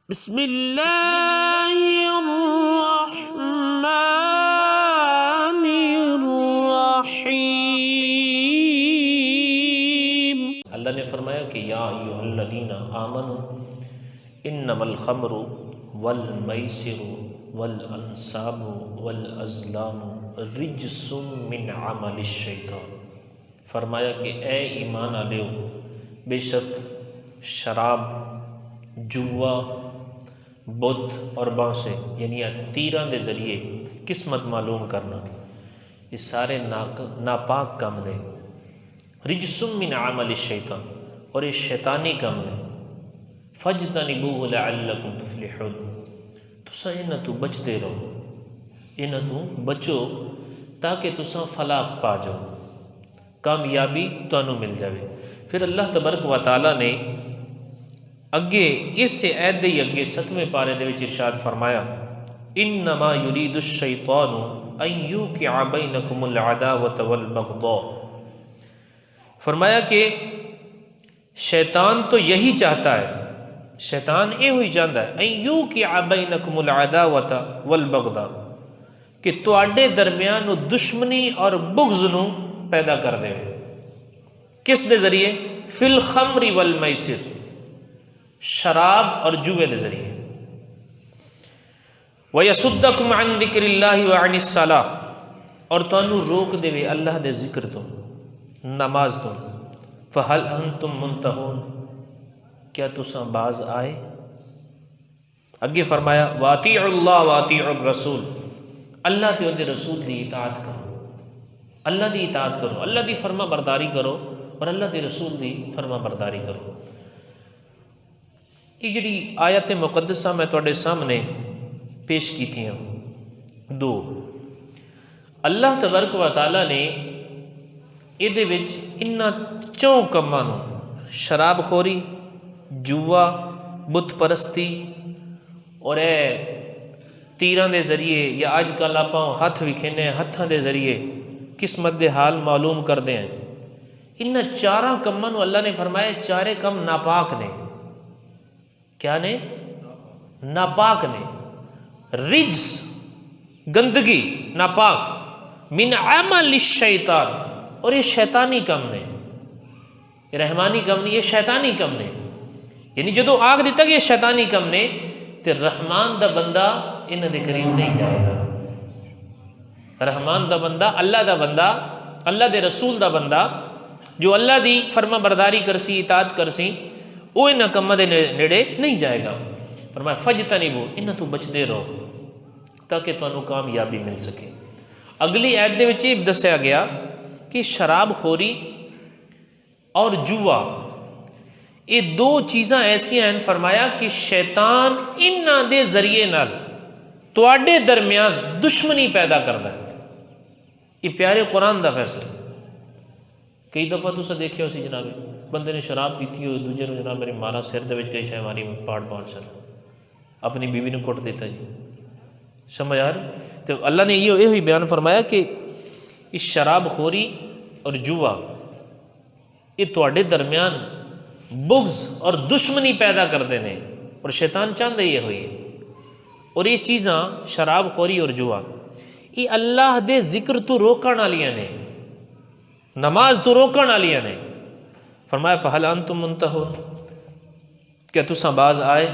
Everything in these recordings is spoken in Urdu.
بسم اللہ الرحمن الرحیم۔ اللہ نے فرمایا کہ یا ایھا الذین آمنوا انما الخمر والمیسر والانصاب والازلام رجس من عمل الشیطان۔ فرمایا کہ اے ایمان والو، بے شک شراب، جوا، بت اور بانسے یعنی تیراں دے ذریعے قسمت معلوم کرنا، یہ سارے ناپاک کام نے، رجس من عمل الشیطان، اور یہ شیطانی کام نے، فاجتنبوہ لعلکم تفلحون، تساں انہاں تو بچتے رہو، انہاں تو بچو تاکہ تساں فلاح پا جاؤ، کامیابی تانوں مل جاوے۔ پھر اللہ تبارک و تعالیٰ نے اگے اس آیت دے اگے 7ویں پارے دے وچ ارشاد فرمایا، انما یرید الشیطان ان یوقع بینکم العداوۃ والبغضاء۔ فرمایا کہ شیطان تو یہی چاہتا ہے، شیطان یہ ہوئی چاہتا ہے، ان یوقع بینکم العداوۃ والبغضاء، کہ تواڈے درمیان دشمنی اور بغض نو پیدا کر دے۔ کس دے ذریعے؟ فی الخمر والمیسر، شراب اور جوے دے ذریعے۔ وَيَصُدَّكُمْ عَنْ ذِكْرِ اللَّهِ وَعَنِ الصَّلَاةِ، اور تانوں روک دے اللہ دے ذکر تو، نماز تو۔ فَهَلْ أَنْتُمْ مُنْتَهُونَ، کیا تساں باز آئے؟ اگے فرمایا وَأَطِيعُوا اللَّهَ وَأَطِيعُوا الرَّسُولَ، اللہ تے دے رسول دی اطاعت کرو، اللہ دی اطاعت کرو، اللہ دی فرما برداری کرو اور اللہ دے رسول دی فرما برداری کرو۔ یہ جڑی آیت مقدسہ میں تواڈے سامنے پیش کی تھیاں دو، اللہ تبارک و تعالیٰ نے یہ دے وچ انہاں چوں کماں نوں، شراب خوری، جوا، بت پرستی اور اے تیراں دے ذریعے، یا اج کل آپاں ہاتھ وکھینے ہتھاں دے ذریعے قسمت دے حال معلوم کردے ہیں، انہاں چاراں کماں نوں اللہ نے فرمایا چارے کم ناپاک نے۔ کیا نے؟ ناپاک نے، رجس گندگی، ناپاک، من عمل الشیطان، اور یہ شیطانی کم نے، یہ رحمانی کم نہیں، یہ شیطانی کم نے۔ یعنی جدو آگ دیتا کہ یہ شیطانی کم نے تے رحمان دا بندہ انہاں دے قریب نہیں جائے گا۔ رحمان دا بندہ، اللہ دا بندہ، اللہ دے رسول دا بندہ جو اللہ دی فرما برداری کرسی، اطاعت کرسی، وہ انہاں کماں دے نیڑے نہیں جائے گا۔ فرمایا فجتنبو، انہاں تو بچتے رہو تاکہ تانوں کامیابی مل سکے۔ اگلی آیت دے وچ یہ دسیا گیا کہ شراب خوری اور جوا، یہ دو چیزاں ایسی ہیں، فرمایا کہ شیطان انہاں دے ذریعے نال تواڈے درمیان دشمنی پیدا کردا ہے۔ یہ پیارے قرآن دا فیصلہ۔ کئی دفعہ تسا دیکھے ہو سی جناب، بندے نے شراب پیتی ہو، دوجے نو جناب میرے مارا سر دے وچ کئی شے ماری پاڑ چل، اپنی بیوی نے کٹ دیتا جی، سمجھ آ رہی؟ تو اللہ نے یہ ہوئی بیان فرمایا کہ اس شراب خوری اور جوا یہ تواڈے درمیان بغض اور دشمنی پیدا کردے نے، اور شیطان چاہتا یہ ہوئی۔ اور یہ چیزاں شراب خوری اور جوا یہ اللہ دے ذکر تو روکن والیاں نے، نماز تو روکن والیاں نے۔ فرمایا فہل انتم منتہون، کیا تساں باز آئے؟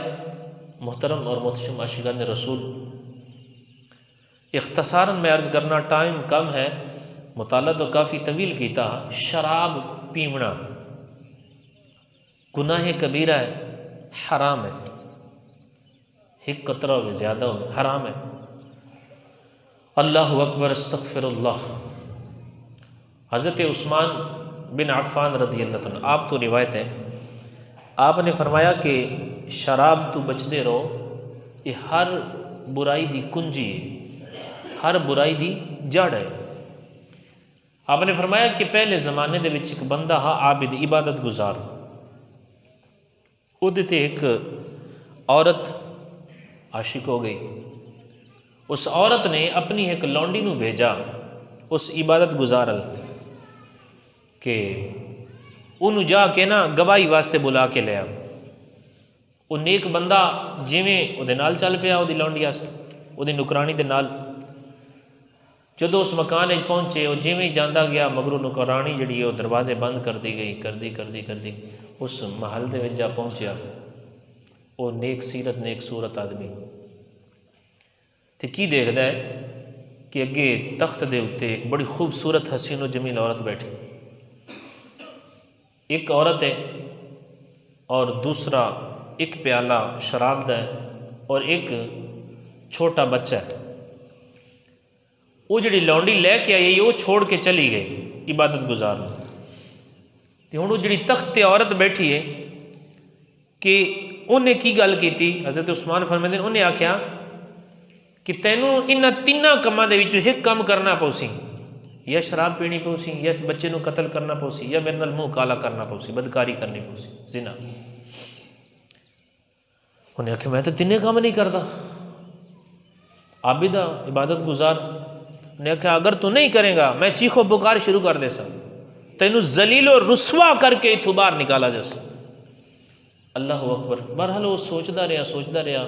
محترم اور محتشم عاشقان رسول، اختصاراً میں عرض کرنا، ٹائم کم ہے، مطالعہ تو کافی طویل کیتا۔ شراب پیمنا گناہ کبیرہ ہے، حرام ہے، ایک قطرہ ہوئے زیادہ ہوئے حرام ہے۔ اللہ اکبر، استغفر اللہ۔ حضرت عثمان بن عفان رضی اللہ عنہ، آپ تو روایت ہے، آپ نے فرمایا کہ شراب تو بچتے رہو، یہ ہر برائی دی کنجی ہے، ہر برائی دی جڑ ہے۔ آپ نے فرمایا کہ پہلے زمانے دے وچ ایک بندہ ہاں عابد، عبادت گزار، وہ دیتے ایک عورت عاشق ہو گئی، اس عورت نے اپنی ایک لونڈی نو بھیجا اس عبادت گزارل کہ انہوں جا کے نا گواہی واسطے بلا کے لیا، وہ نیک بندہ جویں وہ نال چل پیا وہ لونڈی آس وہ نکرانی دے نال جدو اس مکان پہنچے وہ جویں جانا گیا مگروں نکرانی جڑی ہے وہ دروازے بند کر دی گئی کر دی اس محل دے وچ جا پہنچیا وہ نیک سیرت نیک صورت آدمی تے کی دیکھدا ہے کہ اگے تخت دے اتنے ایک بڑی خوبصورت حسین و جمیل عورت بیٹھی، ایک عورت ہے اور دوسرا ایک پیالہ شراب دا ہے اور ایک چھوٹا بچہ ہے۔ وہ جڑی لونڈی لے کے آئی وہ چھوڑ کے چلی گئی عبادت گزار تے ہن وہ جڑی تخت تے عورت بیٹھی ہے کہ انہیں کی گل کی حضرت عثمان فرماندے انہیں آکھیا کہ تینوں انہاں تیناں کماں دے وچوں ایک کم کرنا پوسی، یا شراب پینی پوسی، یا اس بچے نو قتل کرنا پوسی، یا میرے نال منہ کالا کرنا پوسی، بدکاری کرنی پوسی، زنا۔ انہیں آکھیا میں تو تینے کام نہیں کردا، عابدہ عبادت گزار۔ انہیں آکھیا اگر تو نہیں کرے گا میں چیخو پکار شروع کر دے سا، تینوں ذلیل و رسوا کر کے اتھوں باہر نکالا جیسا۔ اللہ اکبر۔ بہرحال وہ سوچتا رہا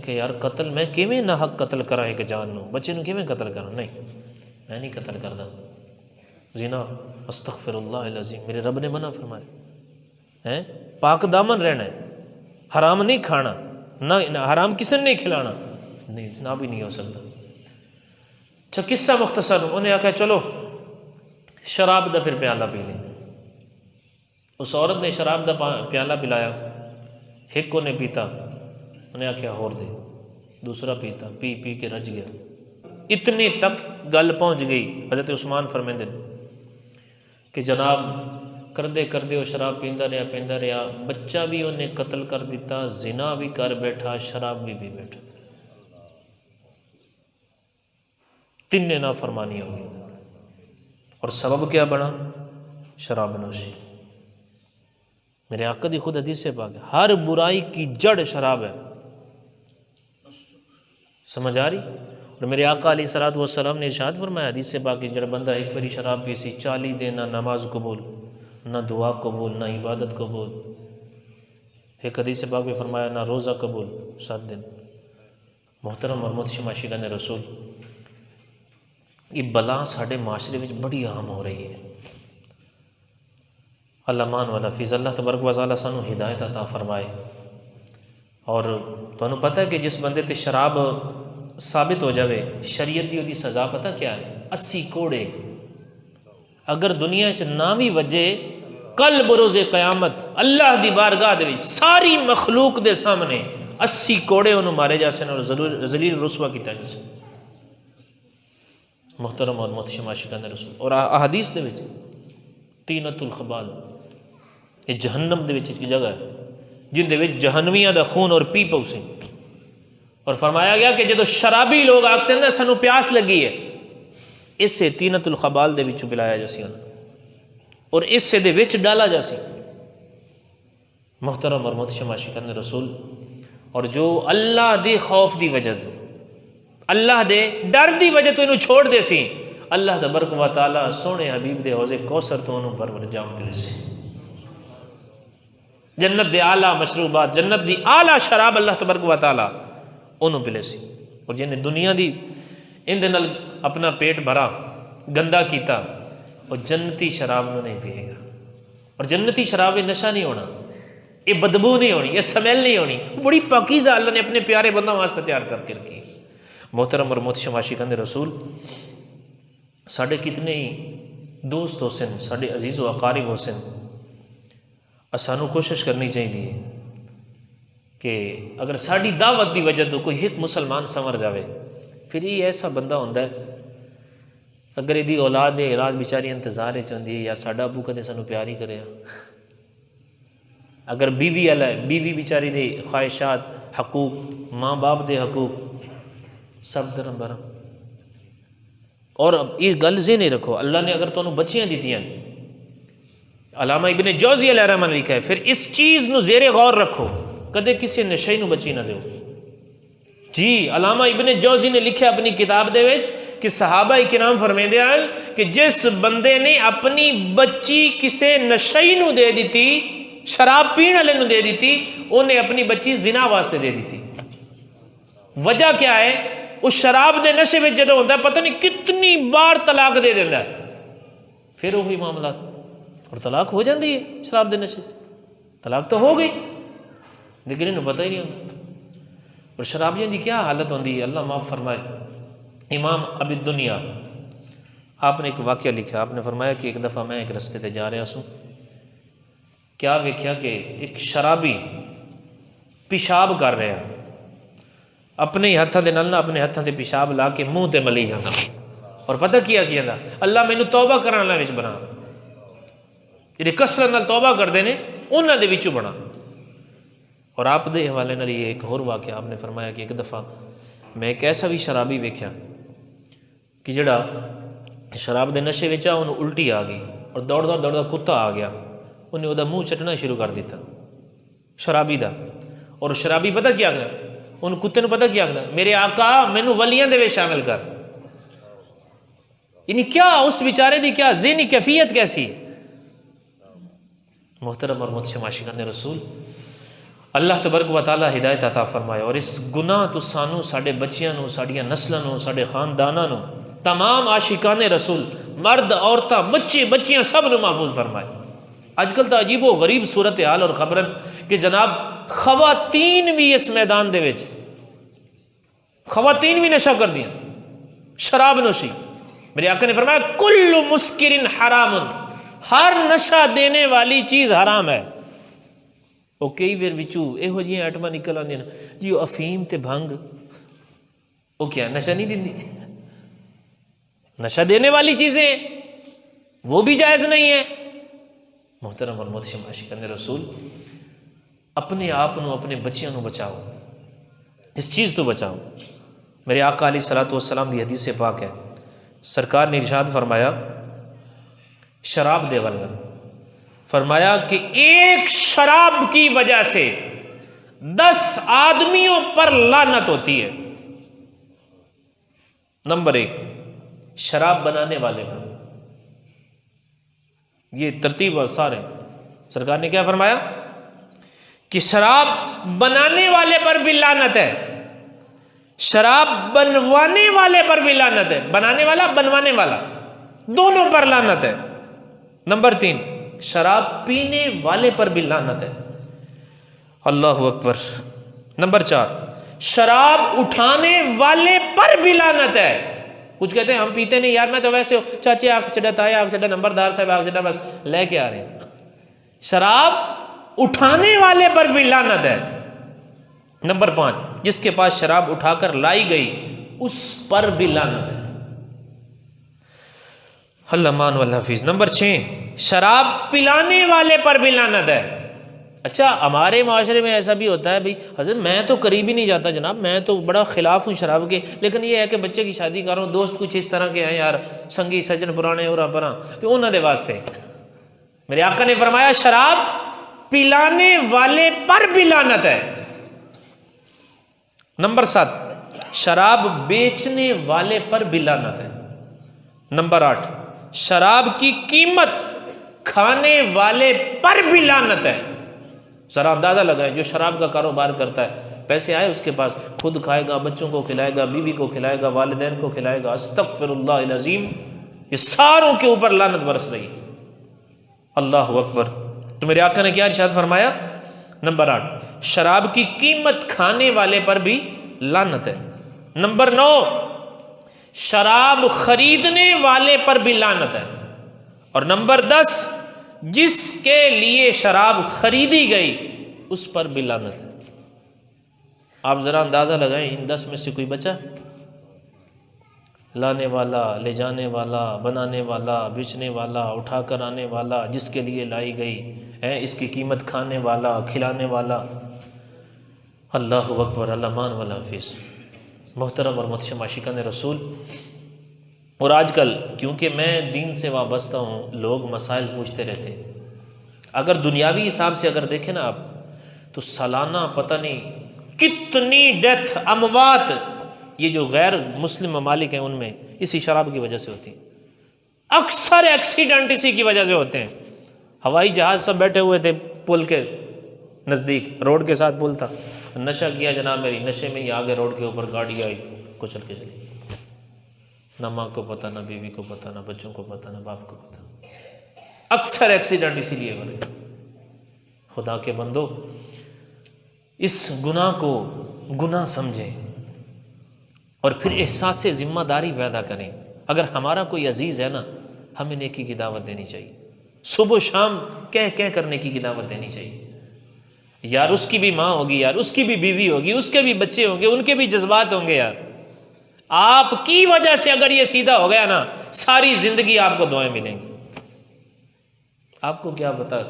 کہ یار قتل میں کیویں نہ حق قتل کرا ایک جان نو، بچے نو کیویں قتل کرا، نہیں میں نہیں قتل کردا، زنا استغفر اللہ العظیم، میرے رب نے منع فرمایا ہے، پاک دامن رہنا ہے، حرام نہیں کھانا، نہ حرام کسی نے نہیں کھلانا، نہیں جناب ہی نہیں ہو سکتا۔ اچھا قصہ مختصر، انہیں آکھا چلو شراب دا پھر پیالہ پی لیں۔ اس عورت نے شراب دا پیالہ پلایا، ایک کو نے پیتا، انہیں آکھیا اور دے، دوسرا پیتا، پی کے رج گیا۔ اتنی تک گل پہنچ گئی حضرت عثمان فرمیندے کہ جناب کردے وہ شراب پیندا رہا، بچہ بھی انہیں قتل کر دیتا، زنا بھی کر بیٹھا، شراب بھی پی بیٹھا، تین نافرمانی ہو گئی۔ اور سبب کیا بنا؟ شراب نوشی۔ میرے آقا دی خود حدیث سے پاک ہے، ہر برائی کی جڑ شراب ہے، سمجھ آ رہی؟ اور میرے آقا علیہ الصلوۃ والسلام نے ارشاد فرمایا حدیث سے پاک کہ جڑا بندہ ایک باری شراب پی سی 40 دن نہ نماز قبول، نہ دعا قبول، نہ عبادت قبول، ایک حدیث سے پاک میں فرمایا نہ روزہ قبول 7 دن۔ محترم اور محتشم عاشقان رسول، یہ بلا ساڈے معاشرے میں بڑی عام ہو رہی ہے۔ اللہ مان والا فیض، اللہ تبارک و تعالیٰ سانو ہدایت عطا فرمائے۔ اور تمہیں پتہ ہے کہ جس بندے تے شراب ثابت ہو جاوے شریعت دی سزا پتہ کیا ہے؟ 80 کوڑے۔ اگر دنیا چ نہ بھی وجے، کل بروز قیامت اللہ دی بارگاہ دے وچ ساری مخلوق دے سامنے 80 کوڑے انہوں مارے جاسن اور ذلیل رسوا کیتا جاسن۔ محترم اور محتشم عاشقان رسول، اور احادیث دے وچ طینۃ الخبال، یہ جہنم دے وچ ایک جگہ ہے جن دے وچ جہنمیاں دا خون اور پی پوسی، اور فرمایا گیا کہ جدو شرابی لوگ آکسن نا سانو پیاس لگی ہے، اسے طینۃ الخبال دے وچ پلایا جاسی اور اسے دے وچ ڈالا جاسی۔ محترم اور محتشم عاشقان رسول، اور جو اللہ دے خوف دی وجہ تو، اللہ دے ڈر دی وجہ تو انہوں چھوڑ دے سی، اللہ تبارک و تعالیٰ سونے حبیب دے حوض کوثر تو انہوں پر جام پلے سی۔ جنت دے اعلیٰ مشروبات، جنت دی اعلیٰ شراب اللہ تبارک و تعالیٰ انہوں پلے سی۔ اور جنہیں دنیا دی ان دے نال اپنا پیٹ بھرا گندا کیتا، اور جنتی شراب نو نہیں پیے گا۔ اور جنتی شراب یہ نشہ نہیں ہونا، یہ بدبو نہیں ہونی، یہ سمیل نہیں ہونی، بڑی پاکیزہ اللہ نے اپنے پیارے بندوں واسطے تیار کر کے رکھی۔ محترم اور محتشم عاشقان رسول، ساڑھے کتنے ہی دوست ہو سن، ساڑھے عزیز و اقارب ہو سن، اسانو کوشش کرنی چاہیے کہ اگر ساڑھی دعوت دی وجہ تو کوئی ایک مسلمان سنور جاوے، پھر یہ ایسا بندہ ہوندہ ہے اگر یہ دی اولاد ہے، اولاد بیچاری انتظار ہے چاہتی ہے یار ساڑھا ابو کدے سانو پیار ہی کرے، اگر بیوی والا ہے، بیوی بیچاری دے خواہشات، حقوق، ماں باپ دے حقوق سب درم برم۔ اور اب یہ گل ذہن رکھو، اللہ نے اگر تمہیں بچیاں دیتی ہیں، علامہ ابن جوزی علیہ الرحمہ نے لکھا ہے، پھر اس چیز نو زیر غور رکھو، کدے کسی نشے نو بچی نہ دیو۔ جی علامہ ابن جوزی نے لکھا اپنی کتاب دے وچ کہ صحابہ کرام فرمیندے ہیں کہ جس بندے نے اپنی بچی کسے نشے نو دے دیتی شراب پین والے نو دے دیتی، انہیں اپنی بچی زنا واسطے دے دیتی۔ وجہ کیا ہے؟ اس شراب دے نشے میں جدو ہوتا ہے پتہ نہیں کتنی بار طلاق دے دیتا ہے، پھر وہی معاملات، اور طلاق ہو جاتی ہے شراب دے نشے سے، طلاق تو ہو گئی لیکن انہوں پتہ ہی نہیں ہوتا۔ اور شرابیاں دی کیا حالت ہوتی ہے، اللہ معاف فرمائے۔ امام ابی دنیا آپ نے ایک واقعہ لکھا، آپ نے فرمایا کہ ایک دفعہ میں ایک رستے تے جا رہا سوں، کیا ویکھیا کہ ایک شرابی پیشاب کر رہا، اپنے ہاتھوں دے نال اپنے ہاتھوں تے پیشاب لا کے منہ تے ملی جانا، اور پتہ کیا کیتا، اللہ مینوں توبہ کرن والا وچ بنا، جڑے کثرت نال توبہ کردے نے انہاں دے وچوں بنا۔ اور آپ دے حوالے نال یہ ایک اور واقعہ آپ نے فرمایا کہ ایک دفعہ میں ایک ایسا بھی شرابی ویکھیا کہ جڑا شراب دے نشے وچ انہوں الٹی آ گئی، اور دوڑدا کتا آ گیا، انہیں وہ منہ چٹنا شروع کر دیتا شرابی دا، اور شرابی پتہ کیا کرنا، ان کتے نے پتہ کیا کرنا، میرے آقا مینوں ولیاں دے وچ شامل کر۔ یعنی کیا اس بیچارے دی کیا ذہنی کیفیت کیسی۔ محترم اور محتشم عاشقان رسول، اللہ تبارک و تعالی ہدایت عطا فرمائے، اور اس گناہ تو سانو، ساڈے بچیاں نو، ساڈیاں نسلاں نو، ساڈے خانداناں نو، تمام عاشقان رسول، مرد عورتاں بچے بچیاں سب نو محفوظ فرمائے۔ آج کل تو عجیب و غریب صورتحال اور خبرن کہ جناب خواتین بھی اس میدان دے وچ، خواتین بھی نشہ کر دیا، شراب نوشی۔ میرے آقا نے فرمایا کل مسکر حرام، ہر نشہ دینے والی چیز حرام ہے۔ وہ کئی بار وچوں یہو جہاں آئٹماں نکل آندیاں جی، وہ افیم تے بھنگ، وہ کیا نشہ نہیں دیندی؟ نشہ دینے والی چیزیں وہ بھی جائز نہیں ہے۔ محترم اور محتشم عاشقان رسول، اپنے آپ نو، اپنے بچیاں نو بچاؤ، اس چیز تو بچاؤ۔ میرے آقا علیہ الصلوۃ والسلام دی حدیث پاک ہے، سرکار نے ارشاد فرمایا شراب دے والن، فرمایا کہ ایک شراب کی وجہ سے 10 آدمیوں پر لعنت ہوتی ہے۔ نمبر 1 شراب بنانے والے پر، یہ ترتیب اور سارے سرکار نے کیا فرمایا کہ شراب بنانے والے پر بھی لعنت ہے، شراب بنوانے والے پر بھی لعنت ہے، بنانے والا بنوانے والا دونوں پر لعنت ہے۔ نمبر 3 شراب پینے والے پر بھی لعنت ہے، اللہ اکبر۔ نمبر 4 شراب اٹھانے والے پر بھی لعنت ہے۔ کچھ کہتے ہیں ہم پیتے نہیں یار، میں تو ویسے چاچے آگ چڑھا، تایا آگ چڑھا، نمبردار صاحب آگ چڑھا، بس لے کے آ رہے ہیں۔ شراب اٹھانے والے پر بھی لعنت ہے۔ نمبر 5 جس کے پاس شراب اٹھا کر لائی گئی اس پر بھی لعنت ہے، اللہ مان والحفیظ۔ نمبر 6 شراب پلانے والے پر بھی لعنت ہے۔ اچھا ہمارے معاشرے میں ایسا بھی ہوتا ہے بھائی حضرت میں تو قریب ہی نہیں جاتا جناب، میں تو بڑا خلاف ہوں شراب کے، لیکن یہ ہے کہ بچے کی شادی کر رہا ہوں، دوست کچھ اس طرح کے ہیں یار، سنگی سجن پرانے اور اپنا، تو انہوں دے واسطے میرے آقا نے فرمایا شراب پلانے والے پر بھی لعنت ہے۔ نمبر 7 شراب بیچنے والے پر بھی لعنت ہے۔ نمبر 8 شراب کی قیمت کھانے والے پر بھی لعنت ہے۔ ذرا اندازہ لگائیں، جو شراب کا کاروبار کرتا ہے، پیسے آئے اس کے پاس، خود کھائے گا، بچوں کو کھلائے گا، بیوی کو کھلائے گا، والدین کو کھلائے گا، استغفر اللہ العظیم، یہ ساروں کے اوپر لعنت برس رہی ہے، اللہ اکبر۔ تو میرے آقا نے کیا ارشاد فرمایا؟ نمبر 8 شراب کی قیمت کھانے والے پر بھی لعنت ہے۔ نمبر 9 شراب خریدنے والے پر بھی لعنت ہے۔ اور نمبر 10 جس کے لیے شراب خریدی گئی اس پر بھی لعنت ہے۔ آپ ذرا اندازہ لگائیں ان 10 میں سے کوئی بچا؟ لانے والا، لے جانے والا، بنانے والا، بیچنے والا، اٹھا کر آنے والا، جس کے لیے لائی گئی ہے، اس کی قیمت کھانے والا، کھلانے والا، اللہ اکبر، اللہ مان والا حافظ۔ محترم اور محتشم عاشقان رسول، اور آج کل کیونکہ میں دین سے وابستہ ہوں، لوگ مسائل پوچھتے رہتے ہیں۔ اگر دنیاوی حساب سے اگر دیکھیں نا آپ، تو سالانہ پتہ نہیں کتنی ڈیتھ، اموات، یہ جو غیر مسلم ممالک ہیں ان میں اسی شراب کی وجہ سے ہوتی ہیں۔ اکثر ایکسیڈنٹ اسی کی وجہ سے ہوتے ہیں۔ ہوائی جہاز سب بیٹھے ہوئے تھے، پل کے نزدیک، روڈ کے ساتھ پل تھا، نشہ کیا جناب میری، نشے میں ہی آگے روڈ کے اوپر گاڑی آئی، کچل کے چلی، نہ ماں کو پتہ، نہ بیوی کو پتہ، نہ بچوں کو پتہ، نہ باپ کو پتہ۔ اکثر ایکسیڈنٹ اسی لیے ہو رہے۔ خدا کے بندو، اس گناہ کو گناہ سمجھیں اور پھر احساس ذمہ داری پیدا کریں۔ اگر ہمارا کوئی عزیز ہے نا، ہمیں نیکی کی دعوت دینی چاہیے، صبح و شام کہہ کر نیکی کی دعوت دینی چاہیے۔ یار اس کی بھی ماں ہوگی، یار اس کی بھی بیوی ہوگی، اس کے بھی بچے ہوں گے، ان کے بھی جذبات ہوں گے۔ یار آپ کی وجہ سے اگر یہ سیدھا ہو گیا نا، ساری زندگی آپ کو دعائیں ملیں گی۔ آپ کو کیا پتا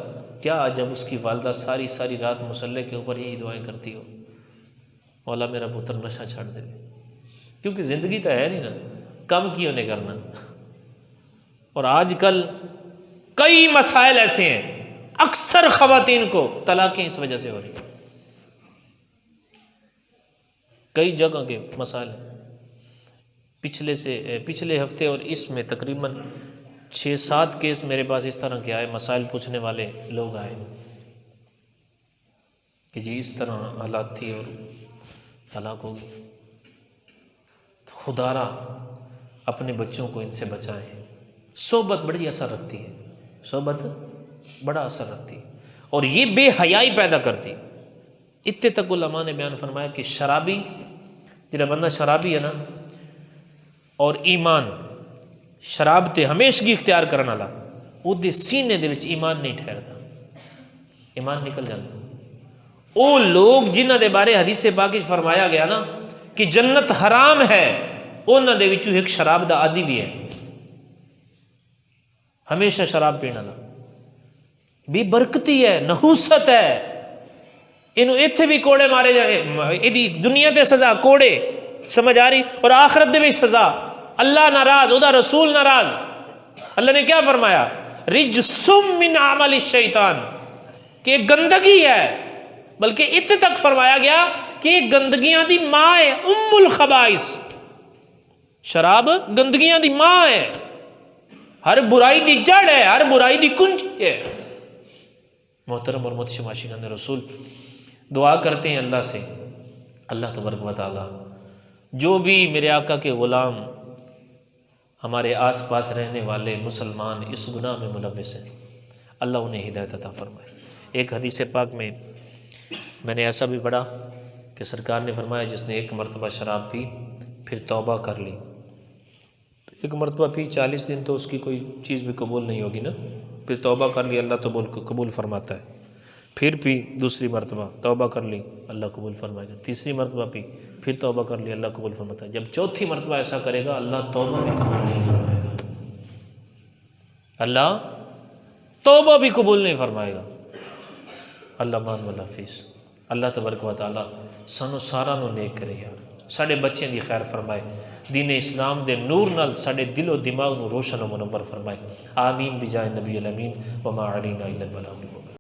کیا جب اس کی والدہ ساری رات مصلے کے اوپر یہی دعائیں کرتی ہو، مولا میرا پتر نشہ چھاڑ دے، کیونکہ زندگی تو ہے نہیں نا، کم کیوں نہیں کرنا۔ اور آج کل کئی مسائل ایسے ہیں، اکثر خواتین کو طلاقیں اس وجہ سے ہو رہی ہیں، کئی جگہ کے مسائل ہیں۔ پچھلے ہفتے اور اس میں تقریباً 6-7 کیس میرے پاس اس طرح کے آئے، مسائل پوچھنے والے لوگ آئے کہ جی اس طرح حالات تھی اور طلاق ہو گئی۔ خدا را اپنے بچوں کو ان سے بچائیں۔ صحبت بڑی اثر رکھتی ہے، صحبت بڑا اثر رکھتی ہے، اور یہ بے حیائی پیدا کرتی ہے۔ اتنے تک علماء نے بیان فرمایا کہ شرابی، جڑا بندہ شرابی ہے نا، اور ایمان شراب تے ہمیشگی اختیار کرنے والا، وہ دے سینے دے وچ ایمان نہیں ٹھہرتا، ایمان نکل جاتا۔ وہ لوگ جنہ دے بارے حدیث پاک وچ فرمایا گیا نا کہ جنت حرام ہے، انہاں دے وچوں ایک شراب دا عادی بھی ہے، ہمیشہ شراب پینے والا، بے برکتی ہے، نحوست ہے۔ انہوں ایتھے بھی کوڑے مارے جائے، ایدی دنیا تے سزا کوڑے، سمجھ آ رہی، اور آخرت دے بھی سزا، اللہ ناراض، ادا رسول ناراض۔ اللہ نے کیا فرمایا؟ رجس من عمل الشیطان، کہ گندگی ہے، بلکہ اتنے تک فرمایا گیا کہ گندگیاں دی ماں ہے، ام الخبائث۔ شراب گندگیاں دی ماں ہے، ہر برائی دی جڑ ہے، ہر برائی دی کنجی ہے۔ محترم اور محتشم عاشقان رسول، دعا کرتے ہیں اللہ سے، اللہ تبارک و تعالی جو بھی میرے آقا کے غلام، ہمارے آس پاس رہنے والے مسلمان اس گناہ میں ملوث ہیں، اللہ انہیں ہدایت عطا فرمائے۔ ایک حدیث پاک میں نے ایسا بھی پڑھا کہ سرکار نے فرمایا جس نے ایک مرتبہ شراب پی پھر توبہ کر لی، ایک مرتبہ پی 40 دن تو اس کی کوئی چیز بھی قبول نہیں ہوگی نا، پھر توبہ کر لی اللہ تو قبول فرماتا ہے، پھر پی دوسری مرتبہ توبہ کر لی اللہ قبول فرمائے گا، تیسری مرتبہ پی پھر توبہ کر لی اللہ قبول فرماتا ہے، جب چوتھی مرتبہ ایسا کرے گا اللہ توبہ بھی قبول نہیں فرمائے گا، اللہ توبہ بھی قبول نہیں فرمائے گا۔ اللہ مان والا حافظ۔ اللہ تبارک و تعالی سانو سارا نو نیک کرے یار، ساڈے بچیاں دی خیر فرمائے، دین اسلام دے نور نال ساڈے دل و دماغ نو روشن و منور فرمائے، آمین بجائے نبی الامین، وما علینا الا البلاغ المبین۔